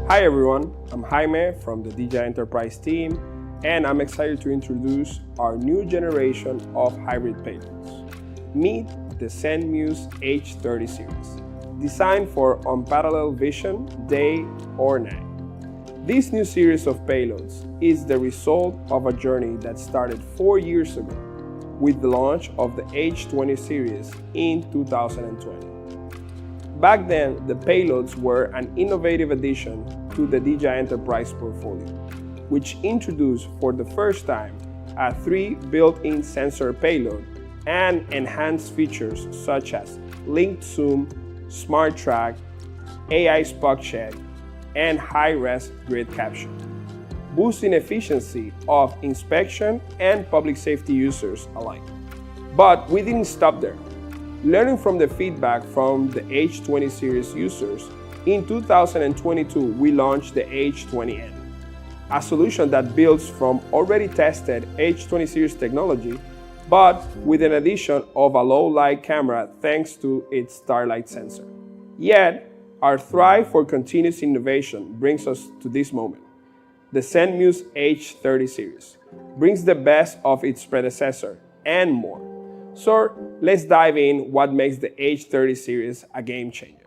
Hi everyone, I'm Jaime from the DJI Enterprise team, and I'm excited to introduce our new generation of hybrid payloads. Meet the Zenmuse H30 Series, designed for unparalleled vision, day or night. This new series of payloads is the result of a journey that started 4 years ago with the launch of the H30 series in 2020. Back then, the payloads were an innovative addition to the DJI Enterprise portfolio, which introduced for the first time a 3 built-in sensor payload and enhanced features such as linked zoom, smart track, AI spot check, and high-res grid capture, boosting efficiency of inspection and public safety users alike. But we didn't stop there. Learning from the feedback from the H30 series users, in 2022 we launched the H30N, a solution that builds from already tested H30 series technology, but with an addition of a low light camera thanks to its starlight sensor. Yet, our thrive for continuous innovation brings us to this moment. The Zenmuse H30 series brings the best of its predecessor and more. So let's dive in what makes the H30 series a game changer.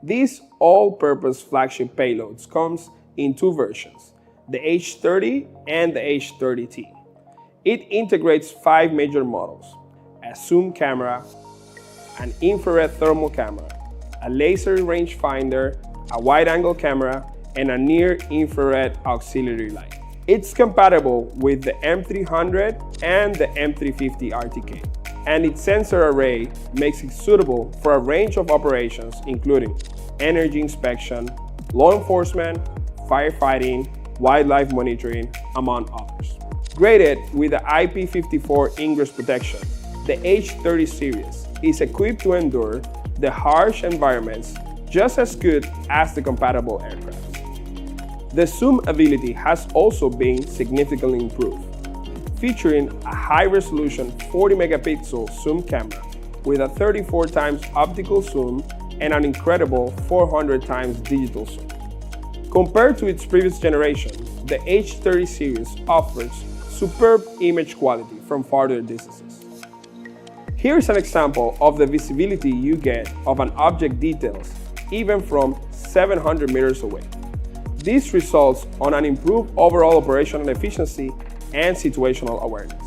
This all-purpose flagship payloads comes in 2 versions, the H30 and the H30T. It integrates 5 major models: a zoom camera, an infrared thermal camera, a laser rangefinder, a wide-angle camera, and a near-infrared auxiliary light. It's compatible with the M300 and the M350 RTK, and its sensor array makes it suitable for a range of operations including energy inspection, law enforcement, firefighting, wildlife monitoring, among others. Graded with the IP54 ingress protection, the H30 series is equipped to endure the harsh environments just as good as the compatible aircraft. The zoom ability has also been significantly improved, featuring a high-resolution 40-megapixel zoom camera with a 34 times optical zoom and an incredible 400 times digital zoom. Compared to its previous generation, the H30 series offers superb image quality from farther distances. Here's an example of the visibility you get of an object details even from 700 meters away. This results on an improved overall operational efficiency and situational awareness.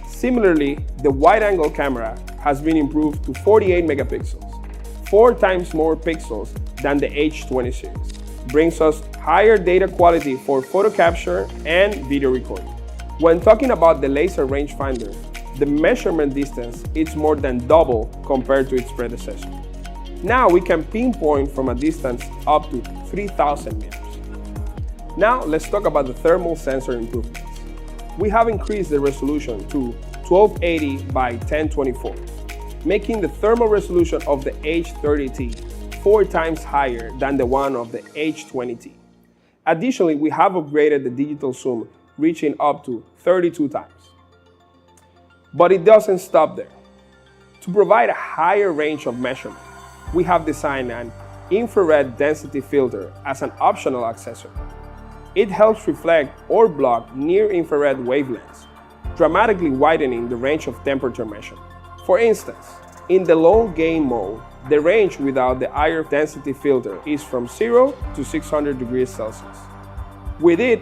Similarly, the wide-angle camera has been improved to 48 megapixels, 4 times more pixels than the H30 series. Brings us higher data quality for photo capture and video recording. When talking about the laser rangefinder, the measurement distance is more than double compared to its predecessor. Now we can pinpoint from a distance up to 3,000 meters. Now let's talk about the thermal sensor improvements. We have increased the resolution to 1280 by 1024, making the thermal resolution of the H30T 4 times higher than the one of the H20T. Additionally, we have upgraded the digital zoom, reaching up to 32 times. But it doesn't stop there. To provide a higher range of measurement, we have designed an infrared density filter as an optional accessory. It helps reflect or block near-infrared wavelengths, dramatically widening the range of temperature measurement. For instance, in the low gain mode, the range without the IR density filter is from 0 to 600 degrees Celsius. With it,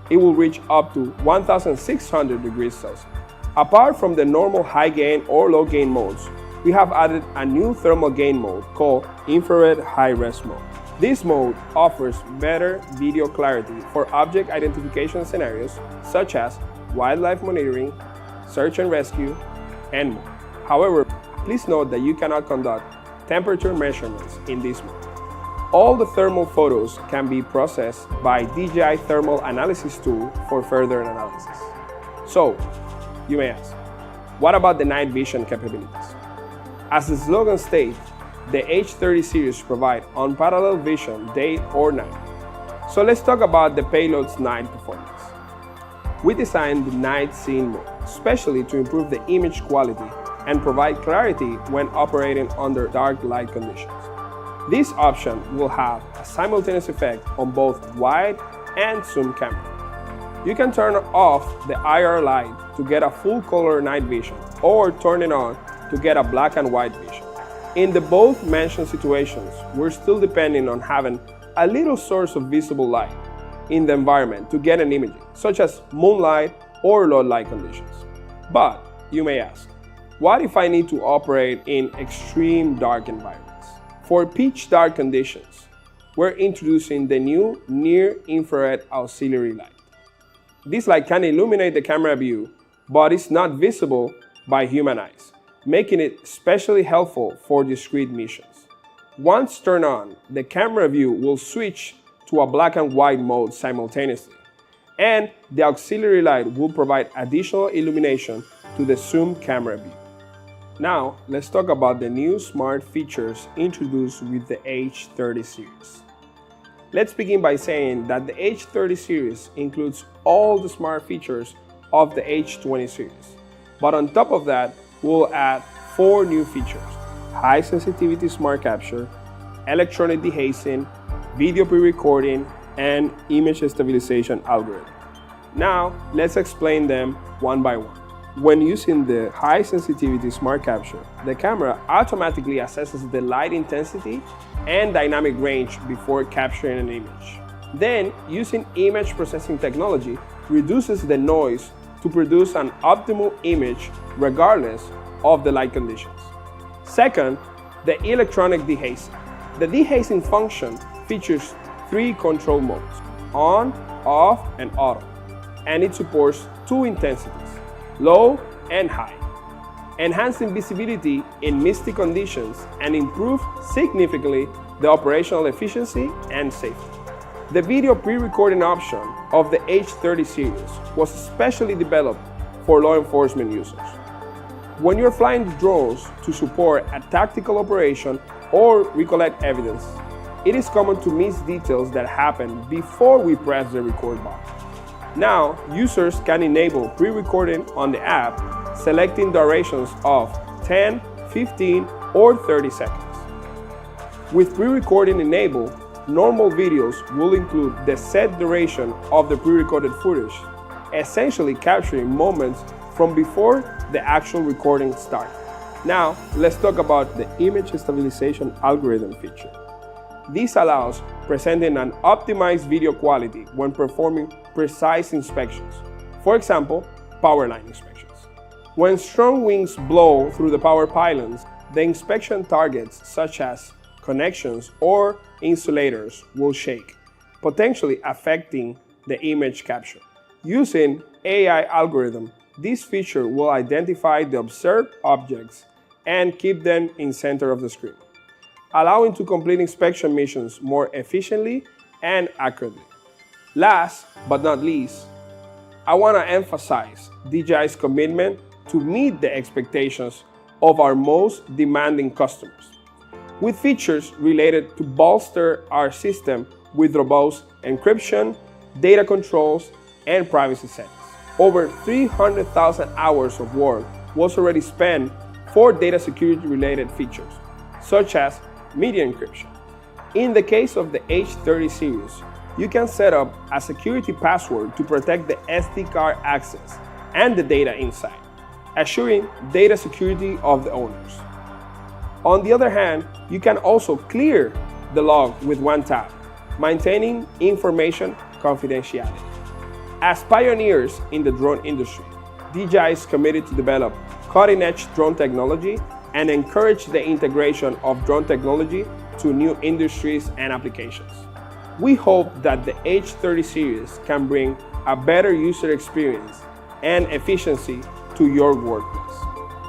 it will reach up to 1,600 degrees Celsius. Apart from the normal high gain or low gain modes, we have added a new thermal gain mode called infrared high-res mode. This mode offers better video clarity for object identification scenarios such as wildlife monitoring, search and rescue, and more. However, please note that you cannot conduct temperature measurements in this mode. All the thermal photos can be processed by DJI Thermal Analysis tool for further analysis. So, you may ask, what about the night vision capabilities? As the slogan states, the H30 series provide unparalleled vision day or night. So let's talk about the payload's night performance. We designed the night scene mode, especially to improve the image quality and provide clarity when operating under dark light conditions. This option will have a simultaneous effect on both wide and zoom camera. You can turn off the IR light to get a full color night vision or turn it on to get a black and white vision. In the both mentioned situations, we're still depending on having a little source of visible light in the environment to get an image, such as moonlight or low light conditions. But you may ask, what if I need to operate in extreme dark environments? For pitch dark conditions, we're introducing the new near-infrared auxiliary light. This light can illuminate the camera view, but is not visible by human eyes, making it especially helpful for discrete missions. Once turned on, the camera view will switch to a black and white mode simultaneously, and the auxiliary light will provide additional illumination to the zoom camera view. Now, let's talk about the new smart features introduced with the H30 series. Let's begin by saying that the H30 series includes all the smart features of the H20 series. But on top of that, we'll add 4 new features: high sensitivity smart capture, electronic dehazing, video pre-recording, and image stabilization algorithm. Now, let's explain them one by one. When using the high sensitivity smart capture, the camera automatically assesses the light intensity and dynamic range before capturing an image. Then, using image processing technology, reduces the noise to produce an optimal image regardless of the light conditions. Second, the electronic dehazing. The dehazing function features 3 control modes: on, off, and auto, and it supports 2 intensities: low and high, enhancing visibility in misty conditions and improve significantly the operational efficiency and safety. The video pre-recording option of the H30 series was specially developed for law enforcement users. When you're flying drones to support a tactical operation or recollect evidence, it is common to miss details that happen before we press the record button. Now, users can enable pre-recording on the app, selecting durations of 10, 15, or 30 seconds. With pre-recording enabled, normal videos will include the set duration of the pre-recorded footage, essentially capturing moments from before the actual recording starts. Now, let's talk about the image stabilization algorithm feature. This allows presenting an optimized video quality when performing precise inspections. For example, power line inspections. When strong winds blow through the power pylons, the inspection targets such as connections or insulators will shake, potentially affecting the image capture. Using AI algorithm, this feature will identify the observed objects and keep them in center of the screen, allowing to complete inspection missions more efficiently and accurately. Last but not least, I want to emphasize DJI's commitment to meet the expectations of our most demanding customers, with features related to bolster our system with robust encryption, data controls, and privacy settings. Over 300,000 hours of work was already spent for data security related features, such as media encryption. In the case of the H30 series, you can set up a security password to protect the SD card access and the data inside, assuring data security of the owners. On the other hand, you can also clear the log with one tap, maintaining information confidentiality. As pioneers in the drone industry, DJI is committed to develop cutting-edge drone technology and encourage the integration of drone technology to new industries and applications. We hope that the H30 series can bring a better user experience and efficiency to your workplace.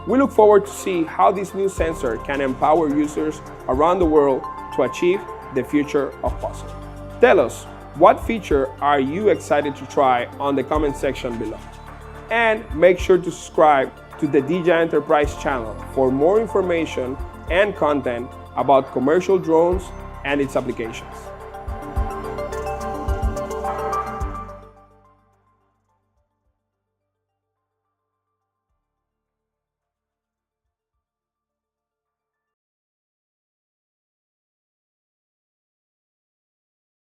We look forward to see how this new sensor can empower users around the world to achieve the future of possible. Tell us, what feature are you excited to try on the comment section below? And make sure to subscribe to the DJI Enterprise channel for more information and content about commercial drones and its applications.